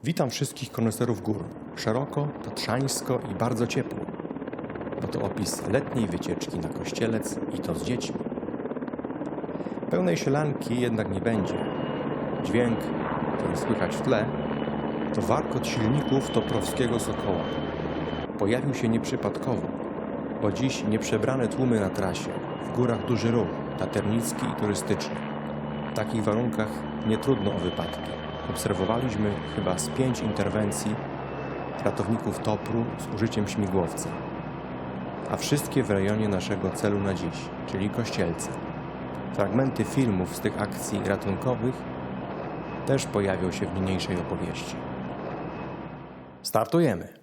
Witam wszystkich koneserów gór. Szeroko, tatrzańsko i bardzo ciepło. Bo to opis letniej wycieczki na Kościelec i to z dziećmi. Pełnej sielanki jednak nie będzie. Dźwięk, który słychać w tle, to warkot silników toprowskiego Sokoła. Pojawił się nieprzypadkowo, bo dziś nieprzebrane tłumy na trasie, w górach duży ruch, taternicki i turystyczny. W takich warunkach nie trudno o wypadki. Obserwowaliśmy chyba z 5 interwencji ratowników TOPR-u z użyciem śmigłowca, a wszystkie w rejonie naszego celu na dziś, czyli Kościelca. Fragmenty filmów z tych akcji ratunkowych też pojawią się w niniejszej opowieści. Startujemy!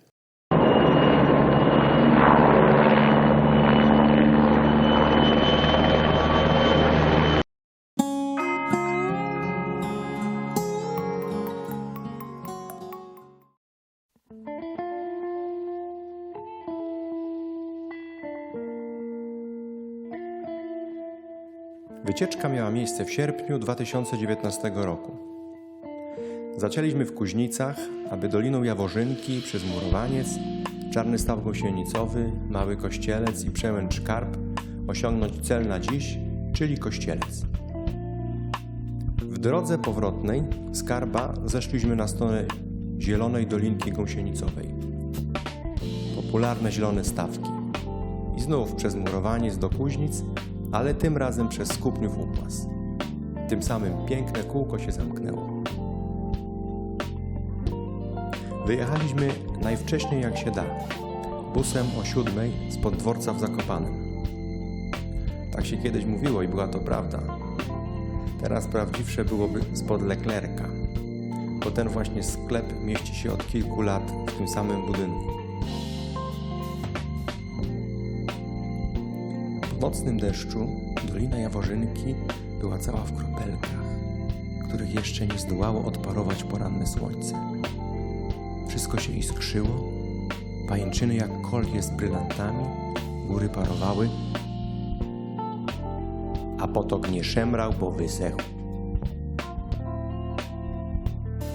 Wycieczka miała miejsce w sierpniu 2019 roku. Zaczęliśmy w Kuźnicach, aby Doliną Jaworzynki przez Murowaniec, Czarny Staw Gąsienicowy, Mały Kościelec i Przełęcz Karp osiągnąć cel na dziś, czyli Kościelec. W drodze powrotnej z Karpa zeszliśmy na stronę Zielonej Dolinki Gąsienicowej. Popularne zielone stawki. I znów przez Murowaniec do Kuźnic, ale tym razem przez Skupniów Upłaz. Tym samym piękne kółko się zamknęło. Wyjechaliśmy najwcześniej jak się da, busem o 7 spod dworca w Zakopanem. Tak się kiedyś mówiło i była to prawda. Teraz prawdziwsze byłoby spod Leclerca, bo ten właśnie sklep mieści się od kilku lat w tym samym budynku. W nocnym deszczu Dolina Jaworzynki była cała w kropelkach, których jeszcze nie zdołało odparować poranne słońce. Wszystko się iskrzyło, pajęczyny jak kolie z brylantami, góry parowały, a potok nie szemrał, bo wysechł.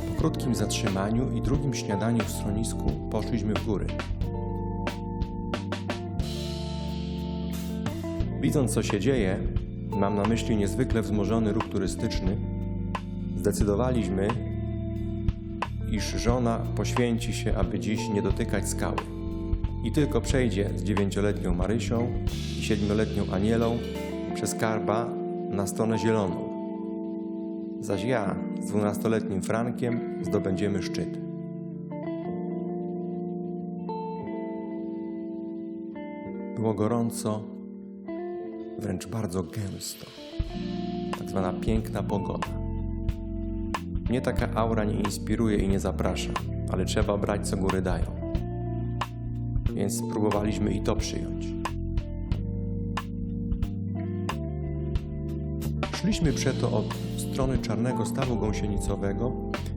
Po krótkim zatrzymaniu i drugim śniadaniu w schronisku poszliśmy w góry. Widząc, co się dzieje, mam na myśli niezwykle wzmożony ruch turystyczny, zdecydowaliśmy, iż żona poświęci się, aby dziś nie dotykać skały i tylko przejdzie z 9-letnią Marysią i 7-letnią Anielą przez Karpa na stronę zieloną. Zaś ja z 12-letnim Frankiem zdobędziemy szczyt. Było gorąco, wręcz bardzo gęsto. Tak zwana piękna pogoda. Mnie taka aura nie inspiruje i nie zaprasza, ale trzeba brać, co góry dają. Więc spróbowaliśmy i to przyjąć. Szliśmy przeto od strony Czarnego Stawu Gąsienicowego,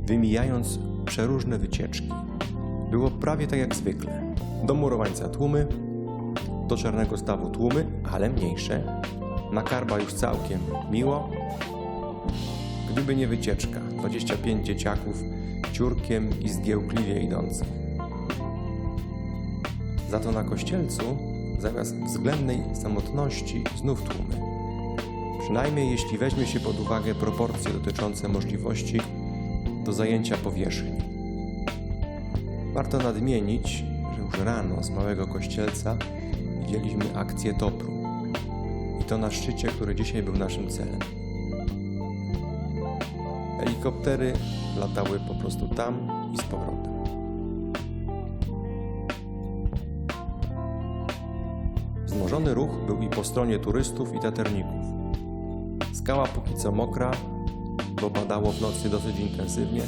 wymijając przeróżne wycieczki. Było prawie tak jak zwykle. Do Murowańca tłumy, do Czarnego Stawu tłumy, ale mniejsze. Na Karpa już całkiem miło. Gdyby nie wycieczka, 25 dzieciaków ciurkiem i zgiełkliwie idących. Za to na Kościelcu, zamiast względnej samotności, znów tłumy. Przynajmniej jeśli weźmie się pod uwagę proporcje dotyczące możliwości do zajęcia powierzchni. Warto nadmienić, że już rano z Małego Kościelca widzieliśmy akcję TOPR-u. I to na szczycie, który dzisiaj był naszym celem. Helikoptery latały po prostu tam i z powrotem. Wzmożony ruch był i po stronie turystów i taterników. Skała póki co mokra, bo padało w nocy dosyć intensywnie.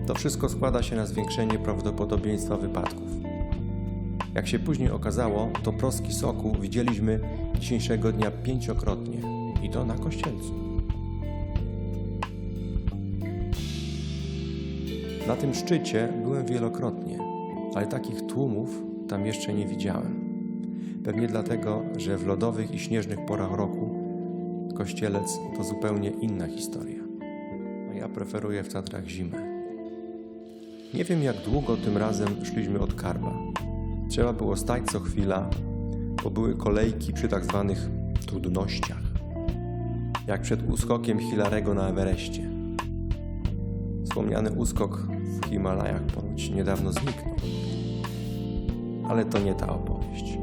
To wszystko składa się na zwiększenie prawdopodobieństwa wypadków. Jak się później okazało, to proski Sokół widzieliśmy dzisiejszego dnia 5-krotnie i to na Kościelcu. Na tym szczycie byłem wielokrotnie, ale takich tłumów tam jeszcze nie widziałem. Pewnie dlatego, że w lodowych i śnieżnych porach roku Kościelec to zupełnie inna historia. A ja preferuję w Tatrach zimę. Nie wiem, jak długo tym razem szliśmy od Karba. Trzeba było stać co chwila, bo były kolejki przy tak zwanych trudnościach. Jak przed uskokiem Hilarego na Everestie. Wspomniany uskok w Himalajach ponoć niedawno zniknął. Ale to nie ta opowieść.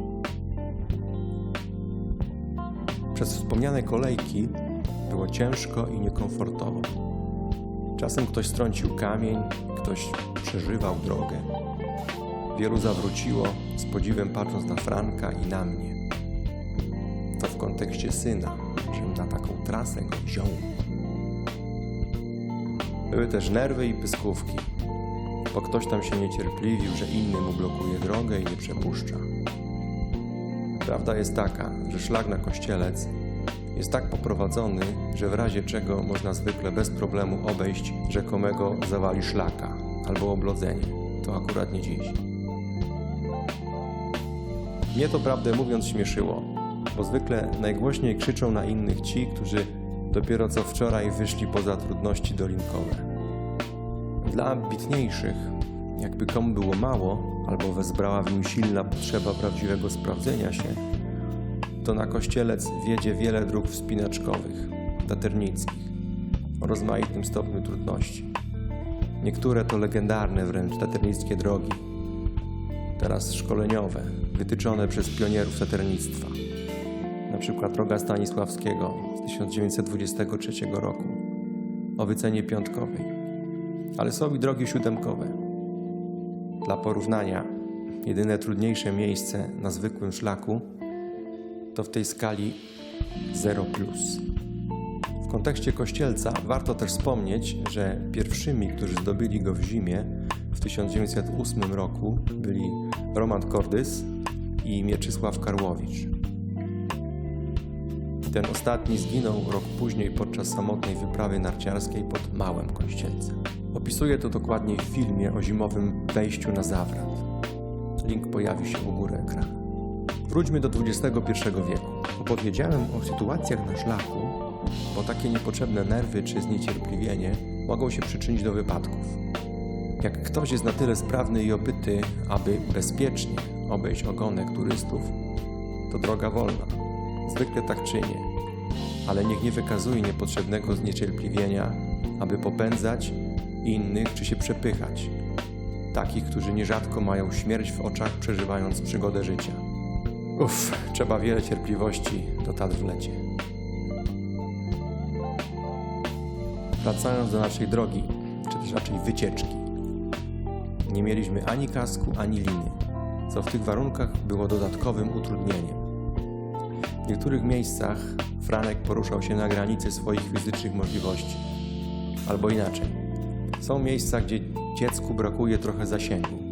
Przez wspomniane kolejki było ciężko i niekomfortowo. Czasem ktoś strącił kamień, ktoś przeżywał drogę. Wielu zawróciło, z podziwem patrząc na Franka i na mnie. To w kontekście syna, żem na taką trasę go wziął. Były też nerwy i pyskówki, bo ktoś tam się niecierpliwił, że inny mu blokuje drogę i nie przepuszcza. Prawda jest taka, że szlak na Kościelec jest tak poprowadzony, że w razie czego można zwykle bez problemu obejść rzekomego zawali szlaka albo oblodzenie. To akurat nie dziś. Mnie to prawdę mówiąc śmieszyło, bo zwykle najgłośniej krzyczą na innych ci, którzy dopiero co wczoraj wyszli poza trudności dolinkowe. Dla ambitniejszych, jakby komu było mało, albo wezbrała w nim silna potrzeba prawdziwego sprawdzenia się, to na Kościelec wiedzie wiele dróg wspinaczkowych, taternickich, o rozmaitym stopniu trudności. Niektóre to legendarne wręcz taternickie drogi, teraz szkoleniowe, wytyczone przez pionierów taternictwa. Na przykład droga Stanisławskiego z 1923 roku o wycenie piątkowej, ale są i drogi siódemkowe. Dla porównania, jedyne trudniejsze miejsce na zwykłym szlaku to w tej skali 0+. W kontekście Kościelca warto też wspomnieć, że pierwszymi, którzy zdobyli go w zimie w 1908 roku byli Roman Kordys i Mieczysław Karłowicz. Ten ostatni zginął rok później podczas samotnej wyprawy narciarskiej pod Małym Kościelcem. Opisuję to dokładniej w filmie o zimowym wejściu na Zawrat. Link pojawi się u góry ekranu. Wróćmy do XXI wieku. Opowiedziałem o sytuacjach na szlaku, bo takie niepotrzebne nerwy czy zniecierpliwienie mogą się przyczynić do wypadków. Jak ktoś jest na tyle sprawny i obyty, aby bezpiecznie obejść ogonek turystów, to droga wolna. Zwykle tak czynię, ale niech nie wykazuje niepotrzebnego zniecierpliwienia, aby popędzać innych czy się przepychać. Takich, którzy nierzadko mają śmierć w oczach, przeżywając przygodę życia. Trzeba wiele cierpliwości do Tatr w lecie. Wracając do naszej drogi, czy też raczej wycieczki. Nie mieliśmy ani kasku, ani liny, co w tych warunkach było dodatkowym utrudnieniem. W niektórych miejscach Franek poruszał się na granicy swoich fizycznych możliwości. Albo inaczej. Są miejsca, gdzie dziecku brakuje trochę zasięgu.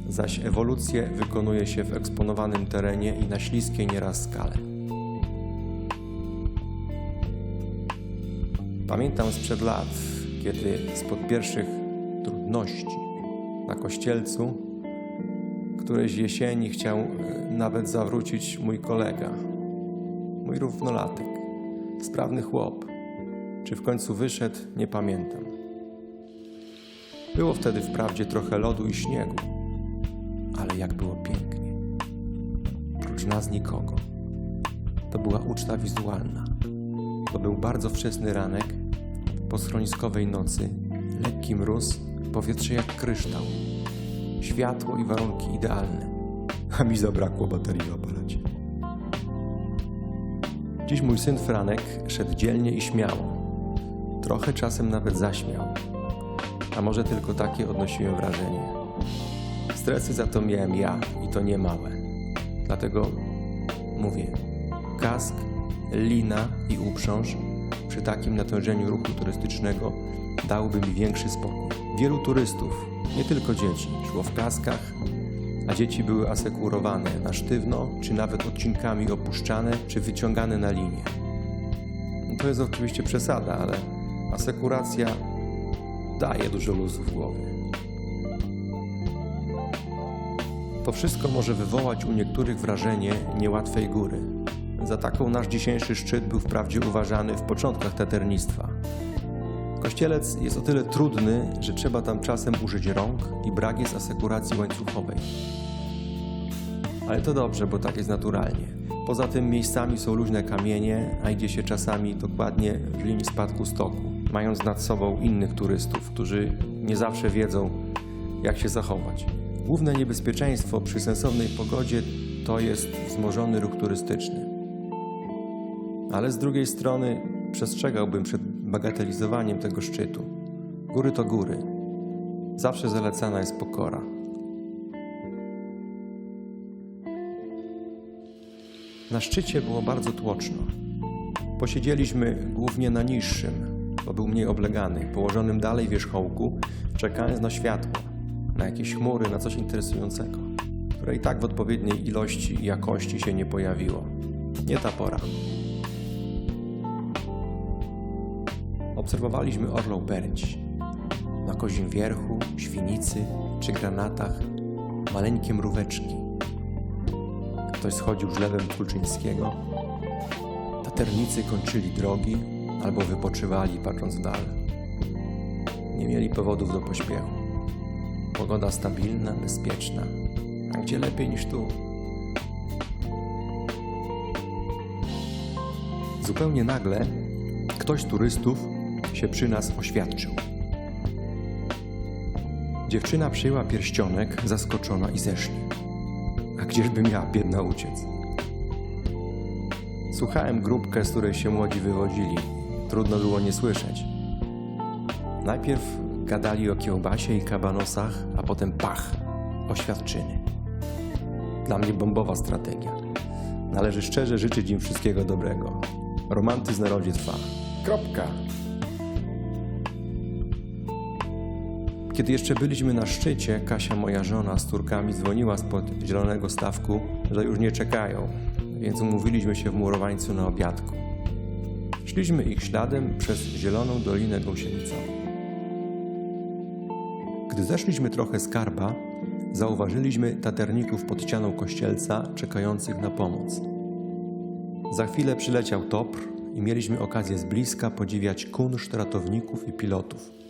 Zaś ewolucję wykonuje się w eksponowanym terenie i na śliskiej nieraz skale. Pamiętam sprzed lat, kiedy spod pierwszych trudności na Kościelcu którejś jesieni chciał nawet zawrócić mój kolega, mój równolatek, sprawny chłop. Czy w końcu wyszedł, nie pamiętam. Było wtedy wprawdzie trochę lodu i śniegu, ale jak było pięknie. Prócz nas nikogo. To była uczta wizualna. To był bardzo wczesny ranek, po schroniskowej nocy, lekki mróz, powietrze jak kryształ. Światło i warunki idealne. A mi zabrakło baterii w aparacie. Dziś mój syn Franek szedł dzielnie i śmiało. Trochę czasem nawet zaśmiał. A może tylko takie odnosiłem wrażenie. Stresy za to miałem ja i to nie małe. Dlatego mówię, kask, lina i uprząż przy takim natężeniu ruchu turystycznego dałby mi większy spokój. Wielu turystów, nie tylko dzieci, szło w kaskach, a dzieci były asekurowane na sztywno, czy nawet odcinkami opuszczane, czy wyciągane na linię. To jest oczywiście przesada, ale asekuracja daje dużo luzu w głowie. To wszystko może wywołać u niektórych wrażenie niełatwej góry. Za taką nasz dzisiejszy szczyt był wprawdzie uważany w początkach taternictwa. Kościelec jest o tyle trudny, że trzeba tam czasem użyć rąk i brak jest asekuracji łańcuchowej. Ale to dobrze, bo tak jest naturalnie. Poza tym miejscami są luźne kamienie, a idzie się czasami dokładnie w linii spadku stoku, mając nad sobą innych turystów, którzy nie zawsze wiedzą, jak się zachować. Główne niebezpieczeństwo przy sensownej pogodzie to jest wzmożony ruch turystyczny. Ale z drugiej strony przestrzegałbym przed bagatelizowaniem tego szczytu. Góry to góry. Zawsze zalecana jest pokora. Na szczycie było bardzo tłoczno. Posiedzieliśmy głównie na niższym, bo był mniej oblegany, położonym dalej wierzchołku, czekając na światło, na jakieś chmury, na coś interesującego, które i tak w odpowiedniej ilości i jakości się nie pojawiło. Nie ta pora. Obserwowaliśmy orlą pędź. Na kozim wierchu, świnicy czy granatach maleńkie mróweczki. Ktoś schodził żlebem Kulczyńskiego. Taternicy kończyli drogi albo wypoczywali, patrząc w dal. Nie mieli powodów do pośpiechu. Pogoda stabilna, bezpieczna. A gdzie lepiej niż tu? Zupełnie nagle ktoś z turystów się przy nas oświadczył. Dziewczyna przyjęła pierścionek, zaskoczona i zeszli. A gdzieżby miała biedna uciec? Słuchałem grupkę, z której się młodzi wywodzili. Trudno było nie słyszeć. Najpierw gadali o kiełbasie i kabanosach, a potem pach, oświadczyny. Dla mnie bombowa strategia. Należy szczerze życzyć im wszystkiego dobrego. Romantyzm na rodzie trwa. Kropka. Kiedy jeszcze byliśmy na szczycie, Kasia, moja żona, z córkami dzwoniła spod zielonego stawku, że już nie czekają, więc umówiliśmy się w Murowańcu na obiadku. Szliśmy ich śladem przez zieloną Dolinę Gąsienicową. Gdy zeszliśmy trochę z Karpa, zauważyliśmy taterników pod ścianą Kościelca czekających na pomoc. Za chwilę przyleciał Topr i mieliśmy okazję z bliska podziwiać kunszt ratowników i pilotów.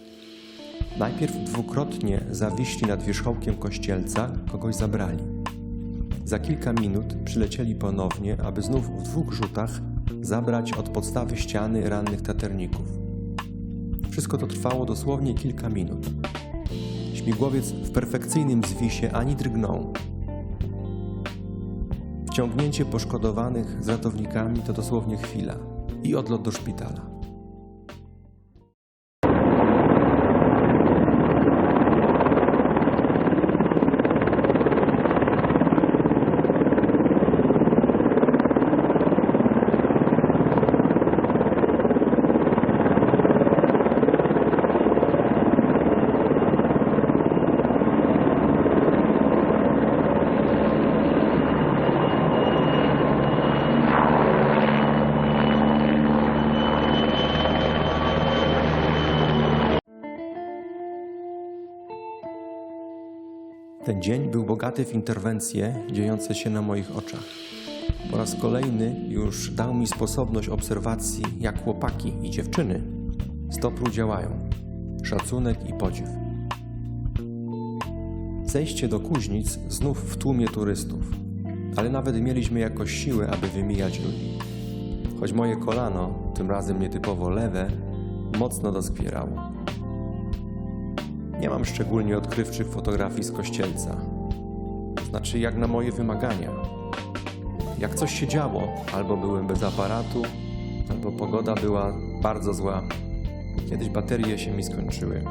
Najpierw dwukrotnie zawiśli nad wierzchołkiem Kościelca, kogoś zabrali. Za kilka minut przylecieli ponownie, aby znów w 2 rzutach zabrać od podstawy ściany rannych taterników. Wszystko to trwało dosłownie kilka minut. Śmigłowiec w perfekcyjnym zwisie ani drgnął. Wciągnięcie poszkodowanych z ratownikami to dosłownie chwila i odlot do szpitala. Ten dzień był bogaty w interwencje dziejące się na moich oczach. Po raz kolejny już dał mi sposobność obserwacji, jak chłopaki i dziewczyny z Topru działają. Szacunek i podziw. Zejście do Kuźnic znów w tłumie turystów, ale nawet mieliśmy jakoś siłę, aby wymijać ludzi. Choć moje kolano, tym razem nietypowo lewe, mocno doskwierało. Nie mam szczególnie odkrywczych fotografii z Kościelca. To znaczy jak na moje wymagania. Jak coś się działo, albo byłem bez aparatu, albo pogoda była bardzo zła. Kiedyś baterie się mi skończyły.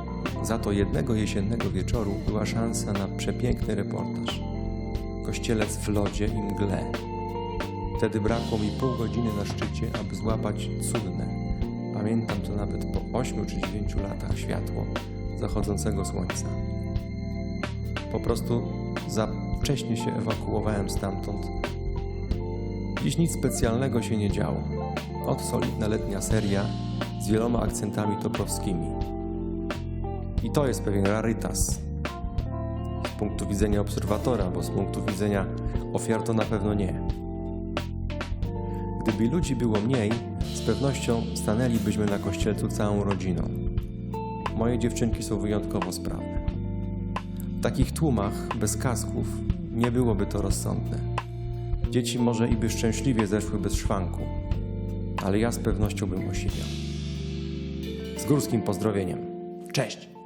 Za to jednego jesiennego wieczoru była szansa na przepiękny reportaż. Kościelec w lodzie i mgle. Wtedy brakło mi pół godziny na szczycie, aby złapać cudne. Pamiętam to nawet po 8 czy 9 latach światło zachodzącego słońca. Po prostu za wcześnie się ewakuowałem stamtąd. Dziś nic specjalnego się nie działo. Od solidna letnia seria z wieloma akcentami toprowskimi. I to jest pewien rarytas. Z punktu widzenia obserwatora, bo z punktu widzenia ofiar to na pewno nie. Gdyby ludzi było mniej, z pewnością stanęlibyśmy na Kościelcu całą rodziną. moje dziewczynki są wyjątkowo sprawne. W takich tłumach, bez kasków, nie byłoby to rozsądne. Dzieci może i by szczęśliwie zeszły bez szwanku, ale ja z pewnością bym osiwiał. Z górskim pozdrowieniem. Cześć!